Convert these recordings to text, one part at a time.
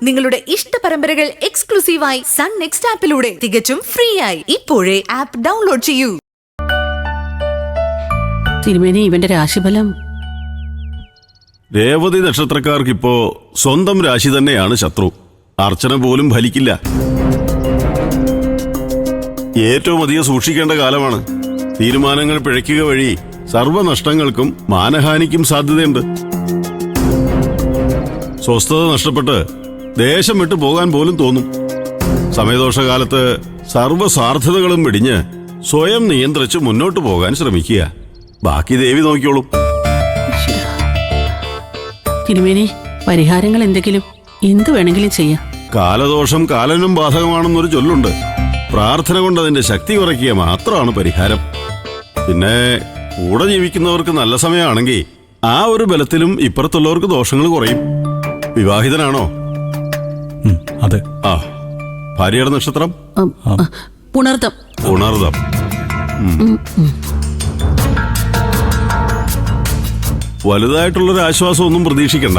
നിങ്ങളുടെ ഇഷ്ട പരമ്പരകൾ എക്സ്ക്ലൂസീവായി സൺ നെക്സ്റ്റ് ആപ്പിലൂടെ തികച്ചും ഫ്രീ ആയി ഇപ്പോഴേ ആപ്പ് ഡൗൺലോഡ് ചെയ്യൂ. തിരുമേനി, ഇവന്റെ രാശിഫലം. രേവതി നക്ഷത്രക്കാർക്കിപ്പോ സ്വന്തം രാശി തന്നെയാണ് ശത്രു. അർച്ചന പോലും ഫലിക്കില്ല. ഏറ്റവും അധികം സൂക്ഷിക്കേണ്ട കാലമാണ്. തീരുമാനങ്ങൾ പിഴയ്ക്കുക വഴി സർവ്വനഷ്ടങ്ങൾക്കും മാനഹാനിക്കും സാധ്യതയുണ്ട്. സ്വസ്ഥത നഷ്ടപ്പെട്ട് ദേശം വിട്ടു പോകാൻ പോലും തോന്നും. സമയദോഷകാലത്ത് സർവ്വസാർത്ഥതകളും വെടിഞ്ഞ് സ്വയം നിയന്ത്രിച്ച് മുന്നോട്ട് പോകാൻ ശ്രമിക്കുക. ബാക്കി ദേവി നോക്കിയോളും. തിരുമേനി, പരിഹാരങ്ങൾ എന്തെങ്കിലും എന്തു വേണമെങ്കിലും ചെയ്യാം. കാലദോഷം കാലനും ബാധകമാണെന്നൊരു ചൊല്ലുണ്ട്. പ്രാർത്ഥന കൊണ്ട് അതിന്റെ ശക്തി കുറയ്ക്കുക മാത്രമാണ് പരിഹാരം. പിന്നെ കൂടെ ജീവിക്കുന്നവർക്ക് നല്ല സമയമാണെങ്കിൽ ആ ഒരു ബലത്തിലും ഇപ്പുറത്തുള്ളവർക്ക് ദോഷങ്ങൾ കുറയും. വിവാഹിതനാണോ? അതെ. ആ, ഭാര്യയുടെ നക്ഷത്രം പുണർതം. പുണർതം. വലുതായിട്ടുള്ളൊരു ആശ്വാസമൊന്നും പ്രതീക്ഷിക്കണ്ട.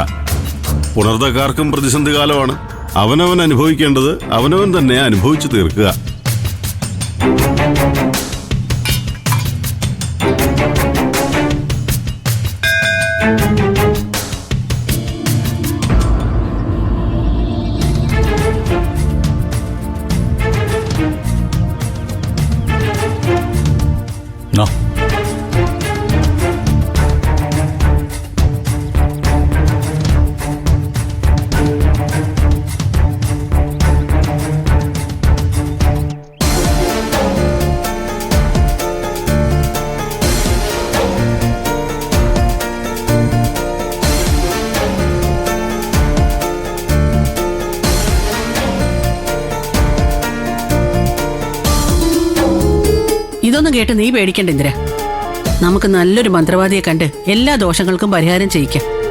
പുണർതക്കാർക്കും പ്രതിസന്ധി കാലമാണ്. അവനവൻ അനുഭവിക്കേണ്ടത് അവനവൻ തന്നെ അനുഭവിച്ചു തീർക്കുക. ഇതൊന്നും കേട്ട് നീ പേടിക്കണ്ട ഇന്ദിര. നമുക്ക് നല്ലൊരു മന്ത്രവാദിയെ കണ്ട് എല്ലാ ദോഷങ്ങൾക്കും പരിഹാരം ചെയ്യിക്കാം.